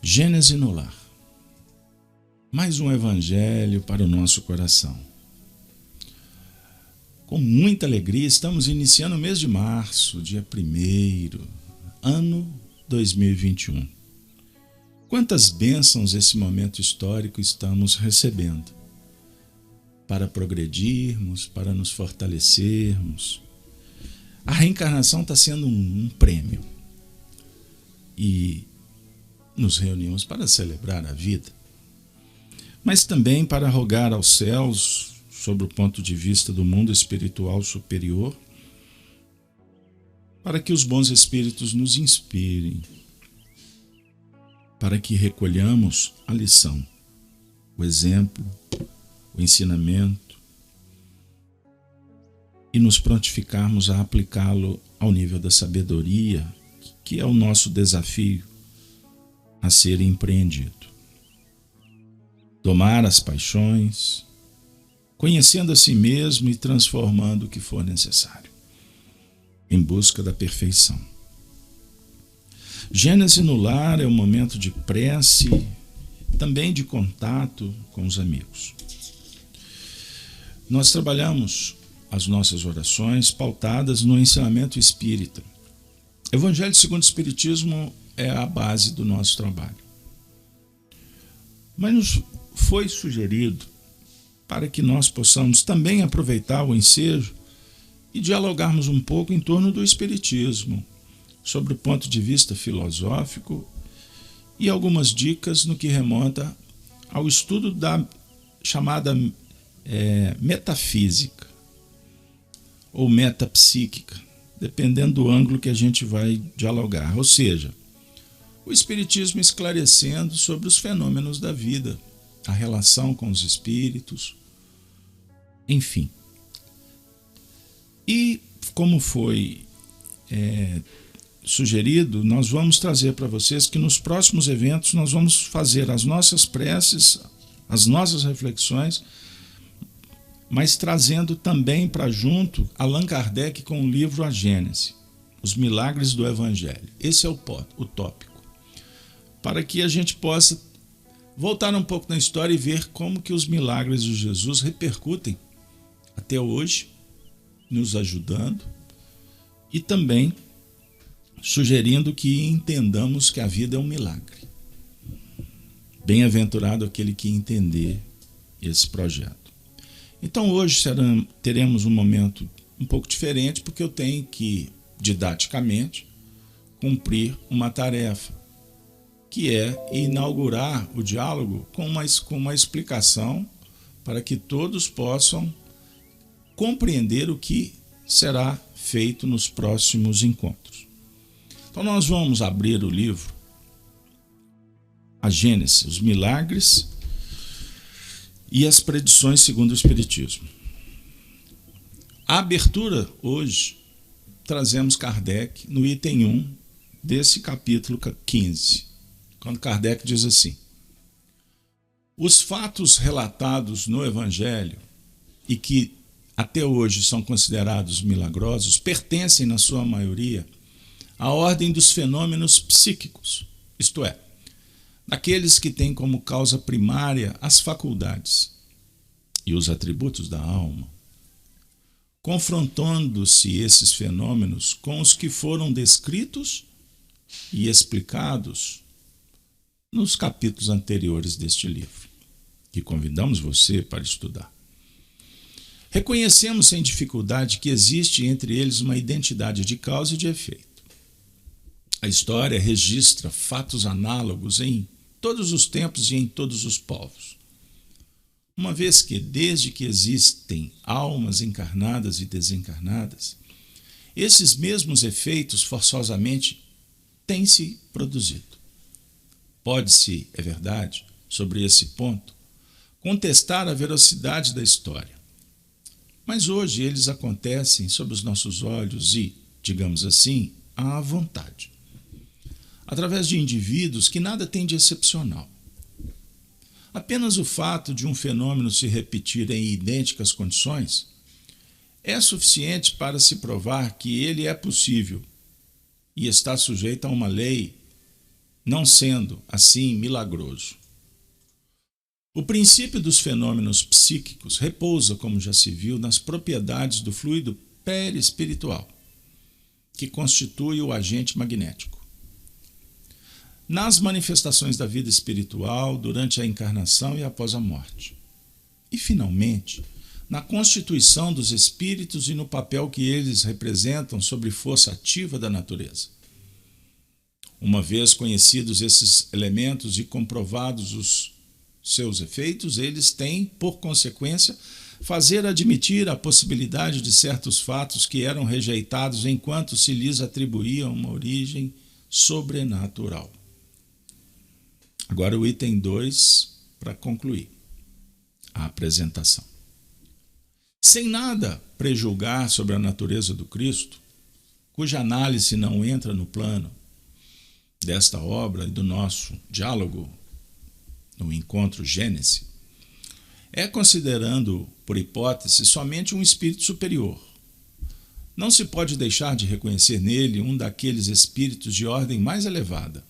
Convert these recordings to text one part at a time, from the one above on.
Gênese no lar. Mais um evangelho para o nosso coração. Com muita alegria, estamos iniciando o mês de março, dia 1º, ano 2021. Quantas bênçãos esse momento histórico estamos recebendo para progredirmos, para nos fortalecermos. A reencarnação está sendo um prêmio e nos reunimos para celebrar a vida, mas também para rogar aos céus, sob o ponto de vista do mundo espiritual superior, para que os bons espíritos nos inspirem, para que recolhamos a lição, o exemplo, o ensinamento e nos prontificarmos a aplicá-lo ao nível da sabedoria, que é o nosso desafio a ser empreendido. Domar as paixões, conhecendo a si mesmo e transformando o que for necessário, em busca da perfeição. Gênese no lar é um momento de prece, também de contato com os amigos. Nós trabalhamos as nossas orações pautadas no ensinamento espírita. Evangelho segundo o Espiritismo é a base do nosso trabalho. Mas nos foi sugerido para que nós possamos também aproveitar o ensejo e dialogarmos um pouco em torno do Espiritismo, sobre o ponto de vista filosófico e algumas dicas no que remonta ao estudo da chamada metafísica ou metapsíquica, dependendo do ângulo que a gente vai dialogar. Ou seja, o Espiritismo esclarecendo sobre os fenômenos da vida, a relação com os espíritos, enfim. E como foi sugerido, nós vamos trazer para vocês que nos próximos eventos nós vamos fazer as nossas preces, as nossas reflexões, mas trazendo também para junto Allan Kardec com o livro A Gênese, Os Milagres do Evangelho. Esse é o tópico, para que a gente possa voltar um pouco na história e ver como que os milagres de Jesus repercutem até hoje, nos ajudando e também sugerindo que entendamos que a vida é um milagre. Bem-aventurado aquele que entender esse projeto. Então hoje teremos um momento um pouco diferente, porque eu tenho que, didaticamente, cumprir uma tarefa, que é inaugurar o diálogo com uma explicação para que todos possam compreender o que será feito nos próximos encontros. Então nós vamos abrir o livro A Gênese, os Milagres e as Predições segundo o Espiritismo. A abertura hoje trazemos Kardec no item 1 desse capítulo 15. Quando Kardec diz assim: os fatos relatados no Evangelho e que até hoje são considerados milagrosos pertencem, na sua maioria, à ordem dos fenômenos psíquicos, isto é, daqueles que têm como causa primária as faculdades e os atributos da alma, confrontando-se esses fenômenos com os que foram descritos e explicados nos capítulos anteriores deste livro, que convidamos você para estudar. Reconhecemos sem dificuldade que existe entre eles uma identidade de causa e de efeito. A história registra fatos análogos em todos os tempos e em todos os povos. Uma vez que, desde que existem almas encarnadas e desencarnadas, esses mesmos efeitos forçosamente têm se produzido. Pode-se, é verdade, sobre esse ponto, contestar a veracidade da história. Mas hoje eles acontecem sob os nossos olhos e, digamos assim, à vontade, através de indivíduos que nada têm de excepcional. Apenas o fato de um fenômeno se repetir em idênticas condições é suficiente para se provar que ele é possível e está sujeito a uma lei não sendo, assim, milagroso. O princípio dos fenômenos psíquicos repousa, como já se viu, nas propriedades do fluido perispiritual, que constitui o agente magnético. Nas manifestações da vida espiritual, durante a encarnação e após a morte. E, finalmente, na constituição dos espíritos e no papel que eles representam sobre força ativa da natureza. Uma vez conhecidos esses elementos e comprovados os seus efeitos, eles têm, por consequência, fazer admitir a possibilidade de certos fatos que eram rejeitados enquanto se lhes atribuía uma origem sobrenatural. Agora o item 2, para concluir a apresentação. Sem nada prejulgar sobre a natureza do Cristo, cuja análise não entra no plano desta obra e do nosso diálogo no encontro Gênese, é considerando, por hipótese, somente um espírito superior. Não se pode deixar de reconhecer nele um daqueles espíritos de ordem mais elevada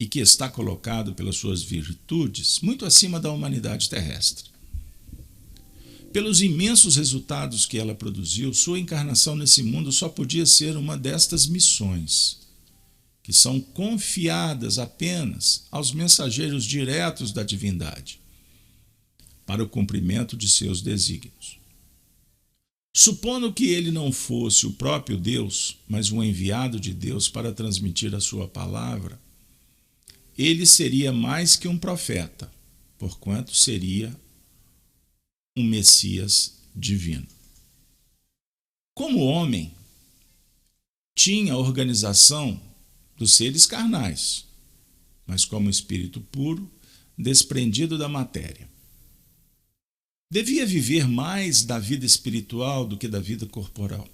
e que está colocado pelas suas virtudes muito acima da humanidade terrestre. Pelos imensos resultados que ela produziu, sua encarnação nesse mundo só podia ser uma destas missões, que são confiadas apenas aos mensageiros diretos da divindade, para o cumprimento de seus desígnios. Supondo que ele não fosse o próprio Deus, mas um enviado de Deus para transmitir a sua palavra, ele seria mais que um profeta, porquanto seria um Messias divino. Como homem, tinha a organização dos seres carnais, mas como espírito puro, desprendido da matéria. Devia viver mais da vida espiritual do que da vida corporal,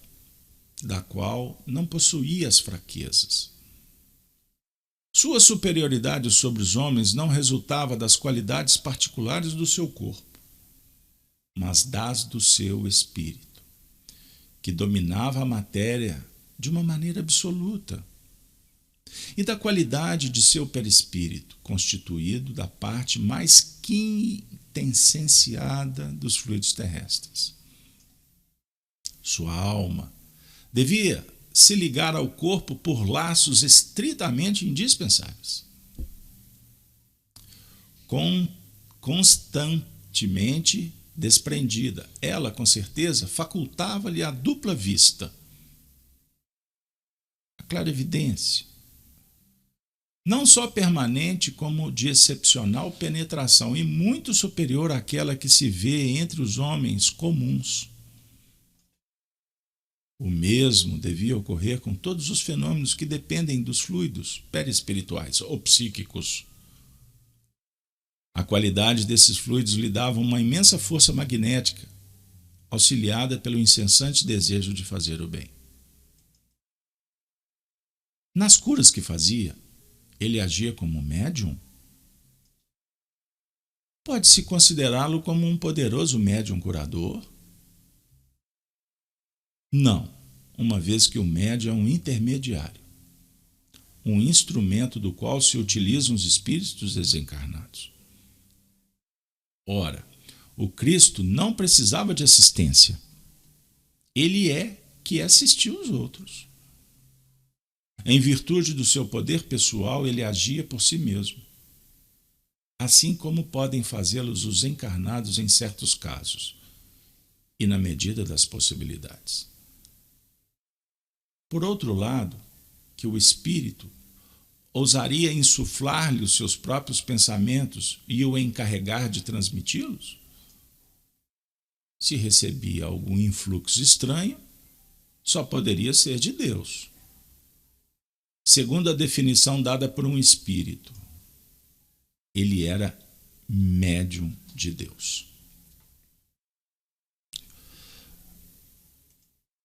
da qual não possuía as fraquezas. Sua superioridade sobre os homens não resultava das qualidades particulares do seu corpo, mas das do seu espírito, que dominava a matéria de uma maneira absoluta, e da qualidade de seu perispírito, constituído da parte mais quintessenciada dos fluidos terrestres. Sua alma devia se ligar ao corpo por laços estritamente indispensáveis. Constantemente desprendida, ela, com certeza, facultava-lhe a dupla vista, a clarividência, não só permanente, como de excepcional penetração e muito superior àquela que se vê entre os homens comuns. O mesmo devia ocorrer com todos os fenômenos que dependem dos fluidos perispirituais ou psíquicos. A qualidade desses fluidos lhe dava uma imensa força magnética, auxiliada pelo incessante desejo de fazer o bem. Nas curas que fazia, ele agia como médium? Pode-se considerá-lo como um poderoso médium curador? Não, uma vez que o médium é um intermediário, um instrumento do qual se utilizam os espíritos desencarnados. Ora, o Cristo não precisava de assistência. Ele é que assistiu os outros. Em virtude do seu poder pessoal, ele agia por si mesmo, assim como podem fazê-los os encarnados em certos casos, e na medida das possibilidades. Por outro lado, que o espírito ousaria insuflar-lhe os seus próprios pensamentos e o encarregar de transmiti-los? Se recebia algum influxo estranho, só poderia ser de Deus. Segundo a definição dada por um espírito, ele era médium de Deus.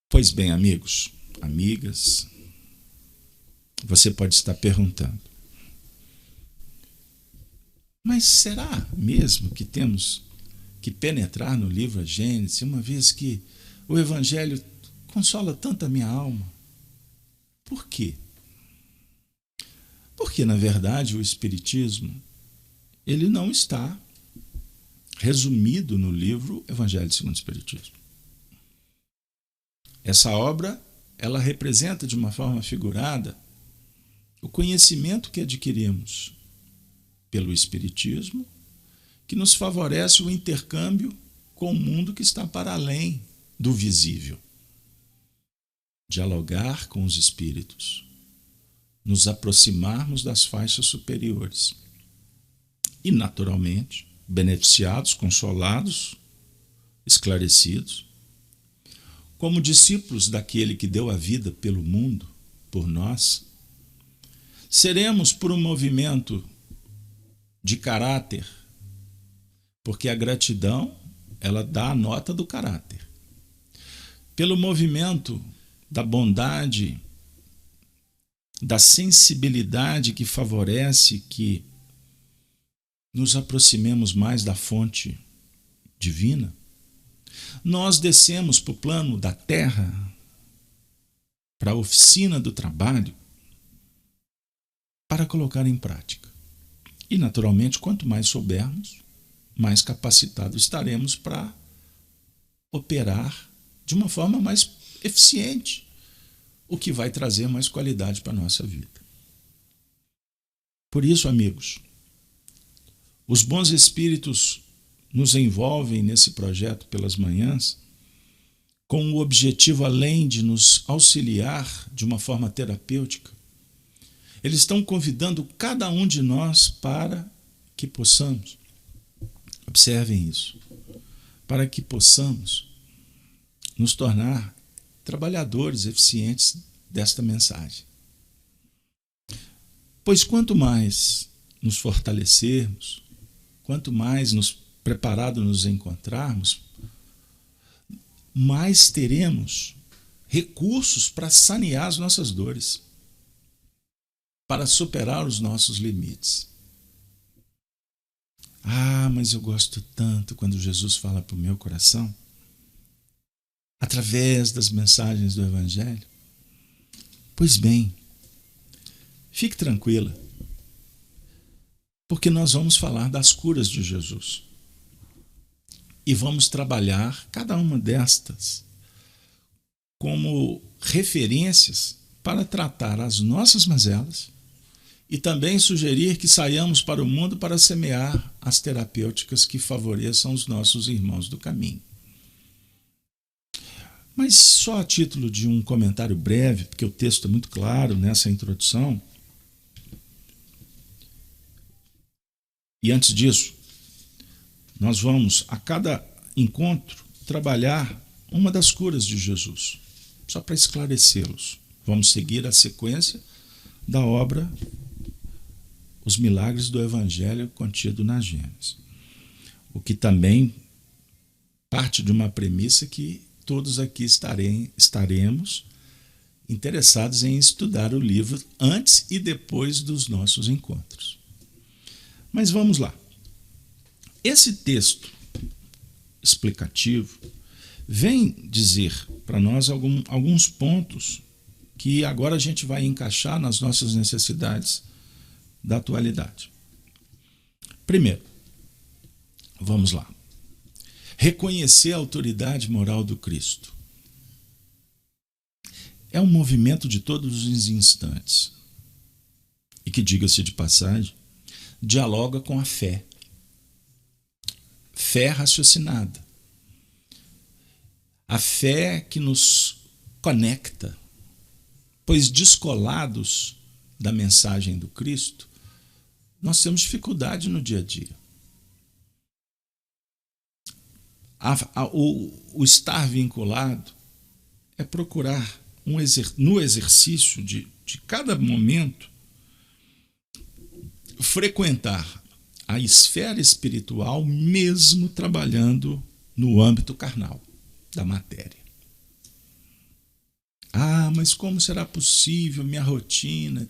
Pois bem, amigos, amigas, você pode estar perguntando: mas será mesmo que temos que penetrar no livro Gênesis, uma vez que o Evangelho consola tanto a minha alma? Por quê? Porque Porque, na verdade, o Espiritismo ele não está resumido no livro Evangelho segundo o Espiritismo. Essa obra, ela representa de uma forma figurada o conhecimento que adquirimos pelo Espiritismo, que nos favorece o intercâmbio com o mundo que está para além do visível. Dialogar com os espíritos, nos aproximarmos das faixas superiores e, naturalmente, beneficiados, consolados, esclarecidos, como discípulos daquele que deu a vida pelo mundo, por nós, seremos por um movimento de caráter, porque a gratidão, ela dá a nota do caráter. Pelo movimento da bondade, da sensibilidade que favorece que nos aproximemos mais da fonte divina, nós descemos para o plano da terra, para a oficina do trabalho, para colocar em prática. E, naturalmente, quanto mais soubermos, mais capacitados estaremos para operar de uma forma mais eficiente, o que vai trazer mais qualidade para a nossa vida. Por isso, amigos, os bons espíritos nos envolvem nesse projeto pelas manhãs com o objetivo, além de nos auxiliar de uma forma terapêutica, eles estão convidando cada um de nós para que possamos, observem isso, para que possamos nos tornar trabalhadores eficientes desta mensagem. Pois quanto mais nos fortalecermos, quanto mais preparados nos encontrarmos, mais teremos recursos para sanear as nossas dores, para superar os nossos limites. Ah, mas eu gosto tanto quando Jesus fala para o meu coração, através das mensagens do Evangelho. Pois bem, fique tranquila, porque nós vamos falar das curas de Jesus. E vamos trabalhar cada uma destas como referências para tratar as nossas mazelas e também sugerir que saiamos para o mundo para semear as terapêuticas que favoreçam os nossos irmãos do caminho. Mas só a título de um comentário breve, porque o texto é muito claro nessa introdução. E antes disso, nós vamos, a cada encontro, trabalhar uma das curas de Jesus, só para esclarecê-los. Vamos seguir a sequência da obra Os Milagres do Evangelho contido na Gênesis. O que também parte de uma premissa que todos aqui estaremos interessados em estudar o livro antes e depois dos nossos encontros. Mas vamos lá. Esse texto explicativo vem dizer para nós alguns pontos que agora a gente vai encaixar nas nossas necessidades da atualidade. Primeiro, vamos lá. Reconhecer a autoridade moral do Cristo. É um movimento de todos os instantes. E que, diga-se de passagem, dialoga com a fé. Fé raciocinada. A fé que nos conecta, pois descolados da mensagem do Cristo, nós temos dificuldade no dia a dia. O estar vinculado é procurar no exercício de cada momento frequentar a esfera espiritual, mesmo trabalhando no âmbito carnal da matéria. Ah, mas como será possível? Minha rotina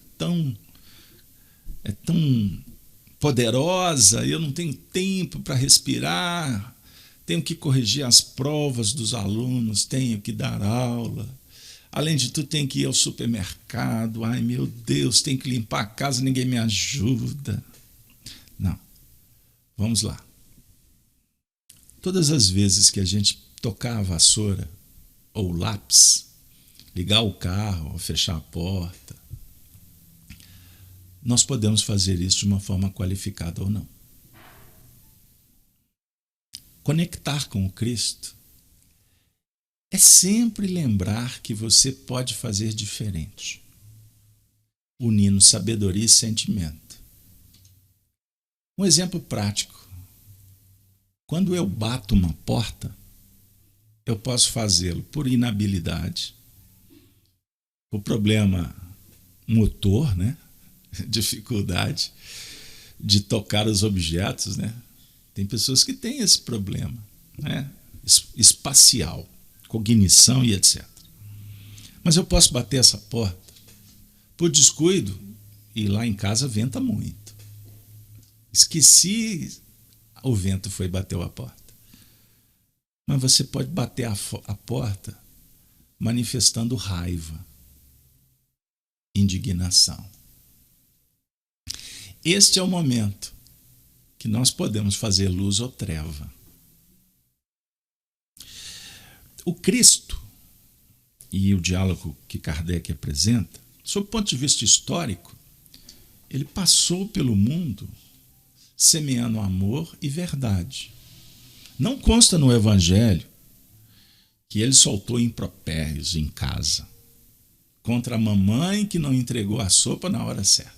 é tão poderosa, eu não tenho tempo para respirar, tenho que corrigir as provas dos alunos, tenho que dar aula. Além de tudo, tem que ir ao supermercado. Ai, meu Deus, tem que limpar a casa, ninguém me ajuda. Não. Vamos lá. Todas as vezes que a gente tocar a vassoura ou o lápis, ligar o carro ou fechar a porta, nós podemos fazer isso de uma forma qualificada ou não. Conectar com o Cristo é sempre lembrar que você pode fazer diferente, unindo sabedoria e sentimento. Um exemplo prático. Quando eu bato uma porta, eu posso fazê-lo por inabilidade, por problema motor, né? Dificuldade de tocar os objetos, né? Tem pessoas que têm esse problema, né? Espacial, cognição e etc. Mas eu posso bater essa porta por descuido e lá em casa venta muito. Esqueci, o vento foi e bateu a porta. Mas você pode bater a porta manifestando raiva, indignação. Este é o momento que nós podemos fazer luz ou treva. O Cristo e o diálogo que Kardec apresenta, sob o ponto de vista histórico, ele passou pelo mundo semeando amor e verdade. Não consta no Evangelho que ele soltou impropérios em casa contra a mamãe que não entregou a sopa na hora certa.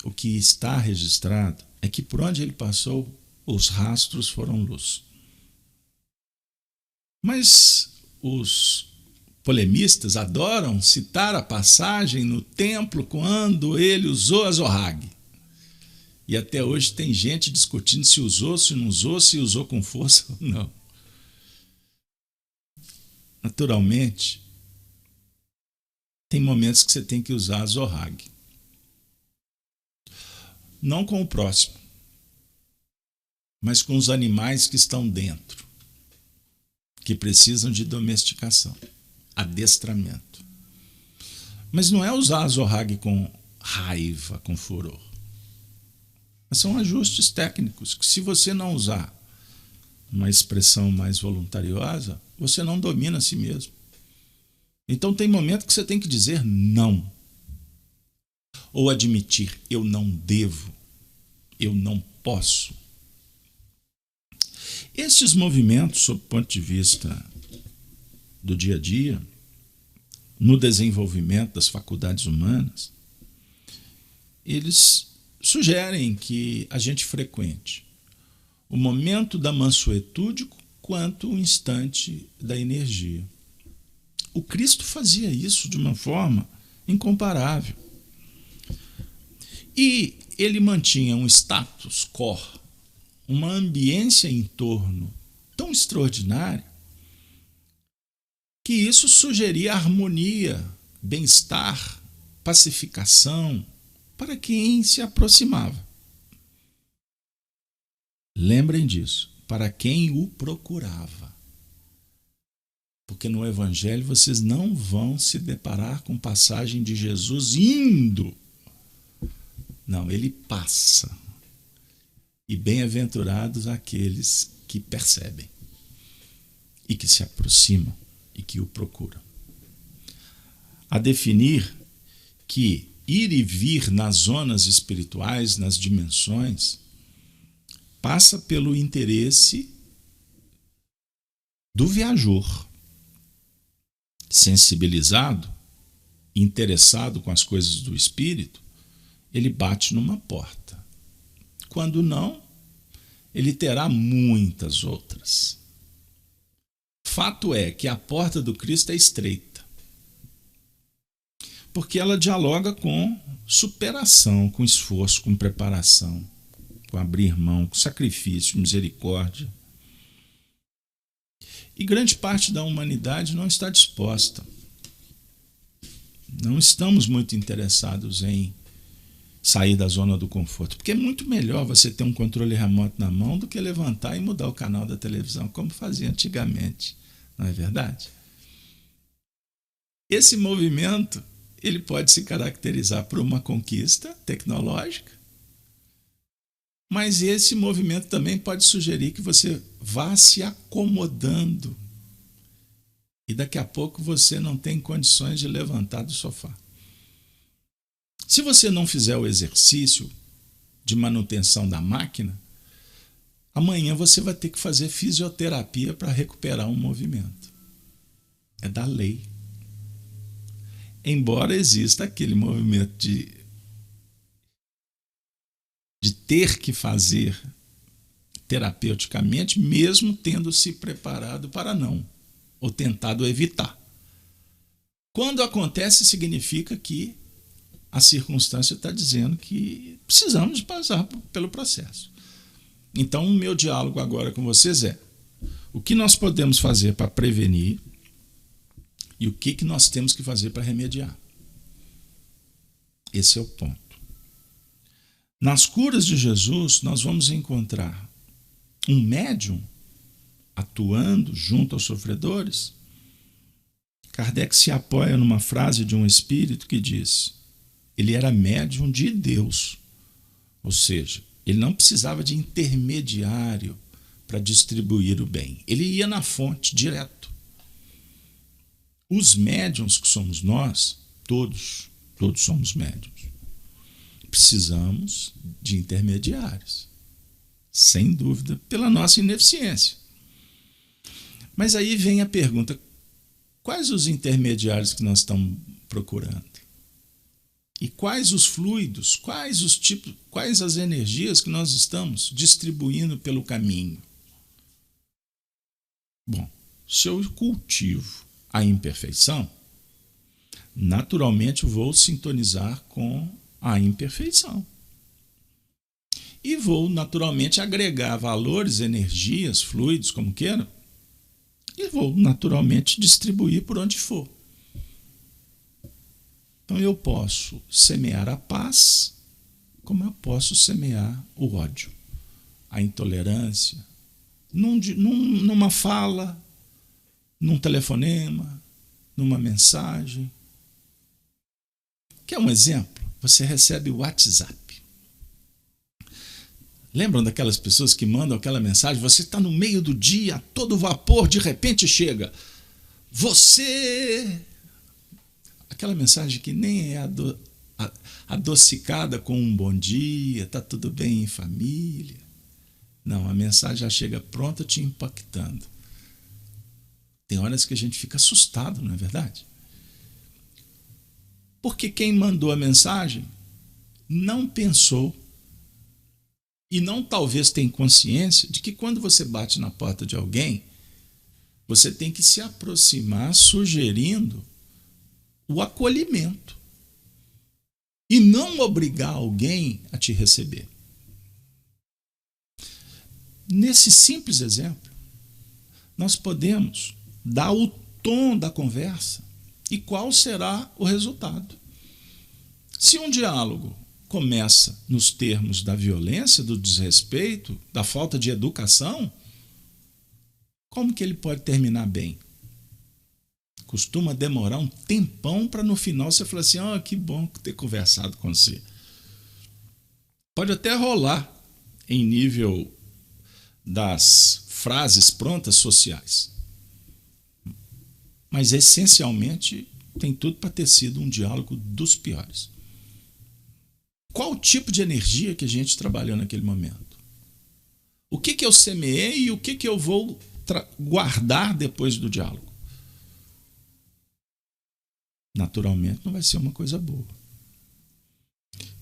O que está registrado é que por onde ele passou, os rastros foram luz. Mas os polemistas adoram citar a passagem no templo quando ele usou a zorrague. E até hoje tem gente discutindo se usou, se não usou, se usou com força ou não. Naturalmente, tem momentos que você tem que usar a zorrague. Não com o próximo, mas com os animais que estão dentro, que precisam de domesticação, adestramento. Mas não é usar a zorrague com raiva, com furor. Mas são ajustes técnicos que, se você não usar uma expressão mais voluntariosa, você não domina a si mesmo. Então tem momento que você tem que dizer não. Ou admitir, eu não devo, eu não posso. Estes movimentos, sob o ponto de vista do dia a dia, no desenvolvimento das faculdades humanas, eles sugerem que a gente frequente o momento da mansuetude quanto o instante da energia. O Cristo fazia isso de uma forma incomparável. E ele mantinha um status quo, uma ambiência em torno tão extraordinária, que isso sugeria harmonia, bem-estar, pacificação para quem se aproximava. Lembrem disso, para quem o procurava. Porque no Evangelho vocês não vão se deparar com passagem de Jesus indo. Não, ele passa. E bem-aventurados aqueles que percebem e que se aproximam e que o procuram. A definir que ir e vir nas zonas espirituais, nas dimensões, passa pelo interesse do viajor, sensibilizado, interessado com as coisas do espírito. Ele bate numa porta. Quando não, ele terá muitas outras. Fato é que a porta do Cristo é estreita, porque ela dialoga com superação, com esforço, com preparação, com abrir mão, com sacrifício, misericórdia. E grande parte da humanidade não está disposta. Não estamos muito interessados em sair da zona do conforto, porque é muito melhor você ter um controle remoto na mão do que levantar e mudar o canal da televisão, como fazia antigamente, não é verdade? Esse movimento, ele pode se caracterizar por uma conquista tecnológica, mas esse movimento também pode sugerir que você vá se acomodando e daqui a pouco você não tem condições de levantar do sofá. Se você não fizer o exercício de manutenção da máquina, amanhã você vai ter que fazer fisioterapia para recuperar um movimento. É da lei. Embora exista aquele movimento de ter que fazer terapeuticamente, mesmo tendo se preparado para não, ou tentado evitar. Quando acontece, significa que a circunstância está dizendo que precisamos passar pelo processo. Então, o meu diálogo agora com vocês é: o que nós podemos fazer para prevenir e o que nós temos que fazer para remediar? Esse é o ponto. Nas curas de Jesus, nós vamos encontrar um médium atuando junto aos sofredores. Kardec se apoia numa frase de um espírito que diz: ele era médium de Deus, ou seja, ele não precisava de intermediário para distribuir o bem. Ele ia na fonte, direto. Os médiuns que somos nós, todos somos médiuns. Precisamos de intermediários, sem dúvida, pela nossa ineficiência. Mas aí vem a pergunta: quais os intermediários que nós estamos procurando? E quais os fluidos, quais os tipos, quais as energias que nós estamos distribuindo pelo caminho? Bom, se eu cultivo a imperfeição, naturalmente vou sintonizar com a imperfeição. E vou naturalmente agregar valores, energias, fluidos, como queiram, e vou naturalmente distribuir por onde for. Então eu posso semear a paz, como eu posso semear o ódio, a intolerância, numa fala, num telefonema, numa mensagem. Quer um exemplo? Você recebe o WhatsApp. Lembram daquelas pessoas que mandam aquela mensagem? Você está no meio do dia, a todo vapor, de repente chega: você... Aquela mensagem que nem é adocicada com um bom dia, está tudo bem em família. Não, a mensagem já chega pronta te impactando. Tem horas que a gente fica assustado, não é verdade? Porque quem mandou a mensagem não pensou e não talvez tem consciência de que quando você bate na porta de alguém, você tem que se aproximar sugerindo o acolhimento e não obrigar alguém a te receber. Nesse simples exemplo, nós podemos dar o tom da conversa e qual será o resultado. Se um diálogo começa nos termos da violência, do desrespeito, da falta de educação, como que ele pode terminar bem? Costuma demorar um tempão para no final você falar assim: que bom ter conversado com você. Pode até rolar em nível das frases prontas sociais. Mas essencialmente tem tudo para ter sido um diálogo dos piores. Qual o tipo de energia que a gente trabalhou naquele momento? O que eu semeei e o que eu vou guardar depois do diálogo? Naturalmente não vai ser uma coisa boa.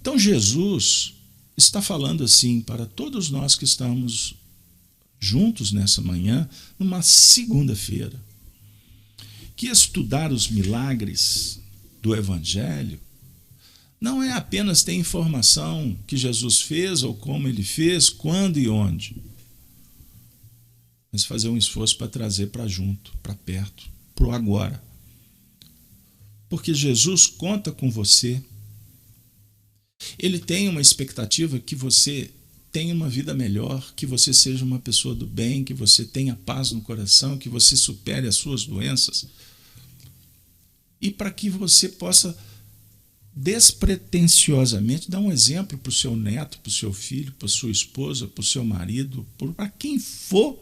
Então Jesus está falando assim para todos nós que estamos juntos nessa manhã, numa segunda-feira, que estudar os milagres do Evangelho não é apenas ter informação que Jesus fez ou como ele fez, quando e onde, mas fazer um esforço para trazer para junto, para perto, para o agora. Porque Jesus conta com você. Ele tem uma expectativa que você tenha uma vida melhor, que você seja uma pessoa do bem, que você tenha paz no coração, que você supere as suas doenças. e para que você possa despretensiosamente dar um exemplo para o seu neto, para o seu filho, para a sua esposa, para o seu marido, para quem for,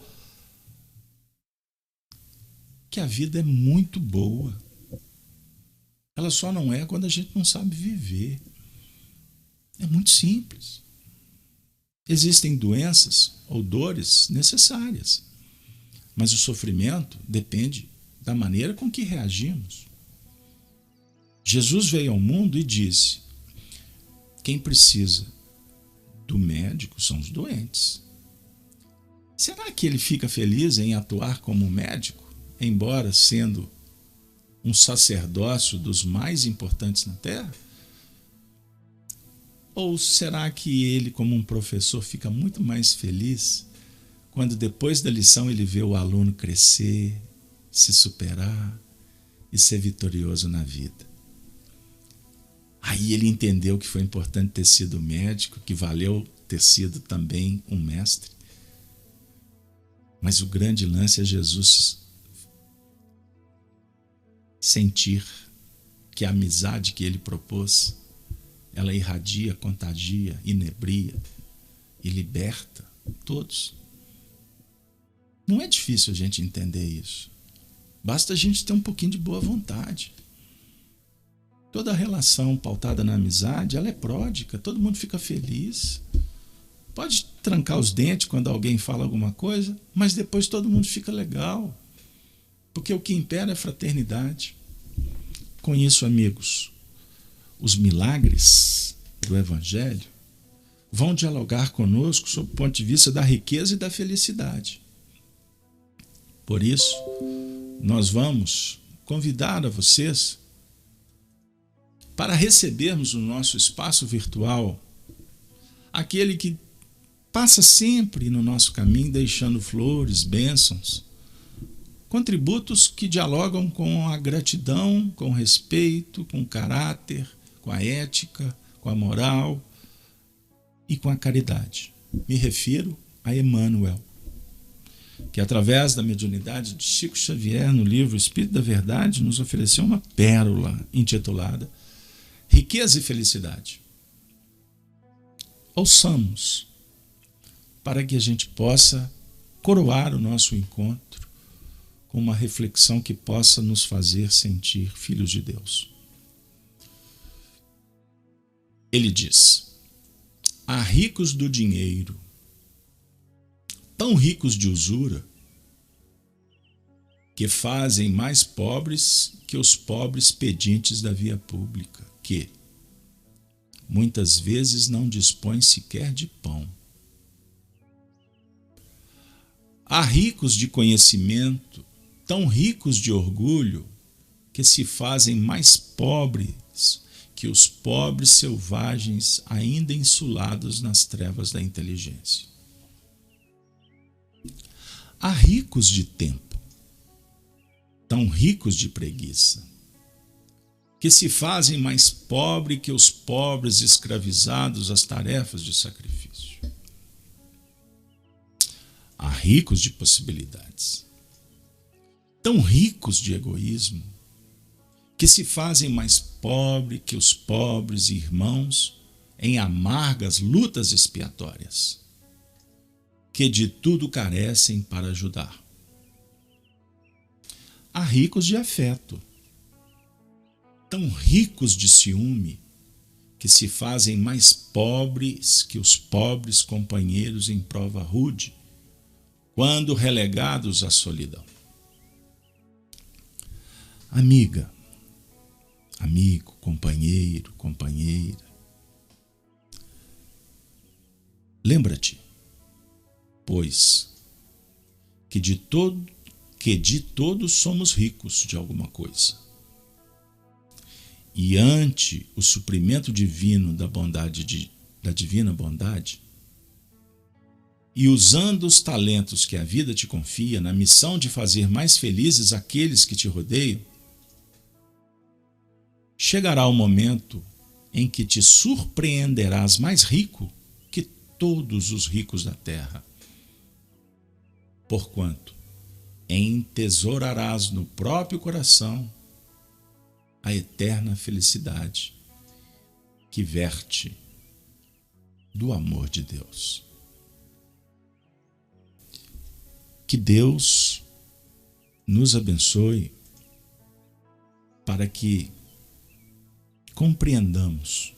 que a vida é muito boa. Ela só não é quando a gente não sabe viver. É muito simples. Existem doenças ou dores necessárias, mas o sofrimento depende da maneira com que reagimos. Jesus veio ao mundo e disse: quem precisa do médico são os doentes. Será que ele fica feliz em atuar como médico, embora sendo um sacerdócio dos mais importantes na Terra? Ou será que ele, como um professor, fica muito mais feliz quando depois da lição ele vê o aluno crescer, se superar e ser vitorioso na vida? Aí ele entendeu que foi importante ter sido médico, que valeu ter sido também um mestre. Mas o grande lance é Jesus sentir que a amizade que ele propôs, ela irradia, contagia, inebria e liberta todos. Não é difícil a gente entender isso. Basta a gente ter um pouquinho de boa vontade. Toda relação pautada na amizade, ela é pródica, todo mundo fica feliz. Pode trancar os dentes quando alguém fala alguma coisa, mas depois todo mundo fica legal. Porque o que impera é a fraternidade. Com isso, amigos, os milagres do Evangelho vão dialogar conosco sob o ponto de vista da riqueza e da felicidade. Por isso, nós vamos convidar a vocês para recebermos no nosso espaço virtual aquele que passa sempre no nosso caminho deixando flores, bênçãos, contributos que dialogam com a gratidão, com o respeito, com o caráter, com a ética, com a moral e com a caridade. Me refiro a Emmanuel, que através da mediunidade de Chico Xavier, no livro Espírito da Verdade, nos ofereceu uma pérola intitulada Riqueza e Felicidade. Ouçamos, para que a gente possa coroar o nosso encontro com uma reflexão que possa nos fazer sentir filhos de Deus. Ele diz: há ricos do dinheiro, tão ricos de usura, que fazem mais pobres que os pobres pedintes da via pública, que muitas vezes não dispõem sequer de pão. Há ricos de conhecimento, tão ricos de orgulho, que se fazem mais pobres que os pobres selvagens ainda insulados nas trevas da inteligência. Há ricos de tempo, tão ricos de preguiça, que se fazem mais pobres que os pobres escravizados às tarefas de sacrifício. Há ricos de possibilidades, tão ricos de egoísmo, que se fazem mais pobres que os pobres irmãos em amargas lutas expiatórias, que de tudo carecem para ajudar. Há ricos de afeto, tão ricos de ciúme, que se fazem mais pobres que os pobres companheiros em prova rude, quando relegados à solidão. Amiga, amigo, companheiro, companheira, lembra-te, pois, que de todos somos ricos de alguma coisa. E ante o suprimento divino da divina bondade, e usando os talentos que a vida te confia na missão de fazer mais felizes aqueles que te rodeiam, chegará o momento em que te surpreenderás mais rico que todos os ricos da terra. Porquanto entesourarás no próprio coração a eterna felicidade que verte do amor de Deus. Que Deus nos abençoe para que compreendamos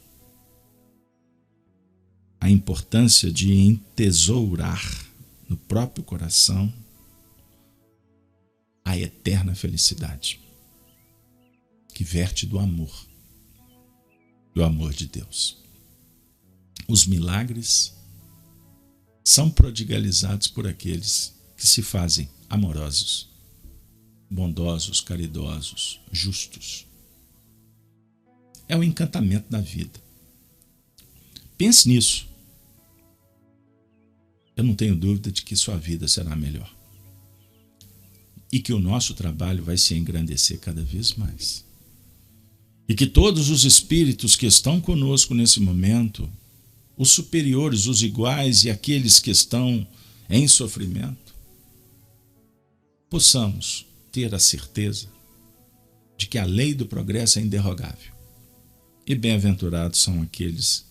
a importância de entesourar no próprio coração a eterna felicidade que verte do amor de Deus. Os milagres são prodigalizados por aqueles que se fazem amorosos, bondosos, caridosos, justos. É o encantamento da vida. Pense nisso. Eu não tenho dúvida de que sua vida será melhor. E que o nosso trabalho vai se engrandecer cada vez mais. E que todos os espíritos que estão conosco nesse momento, os superiores, os iguais e aqueles que estão em sofrimento, possamos ter a certeza de que a lei do progresso é inderrogável. E bem-aventurados são aqueles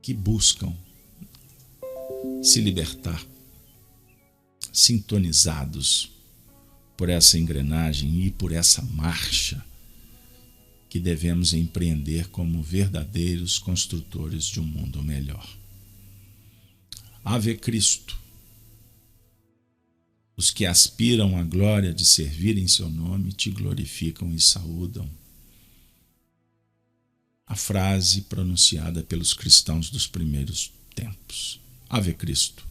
que buscam se libertar, sintonizados por essa engrenagem e por essa marcha que devemos empreender como verdadeiros construtores de um mundo melhor. Ave Cristo. Os que aspiram à glória de servir em seu nome te glorificam e saúdam. A frase pronunciada pelos cristãos dos primeiros tempos. Ave Cristo.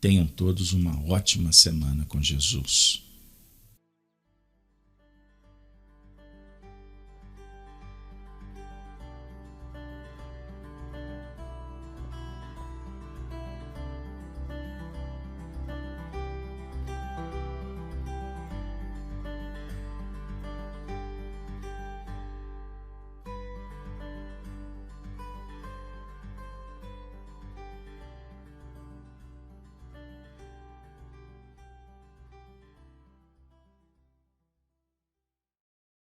Tenham todos uma ótima semana com Jesus.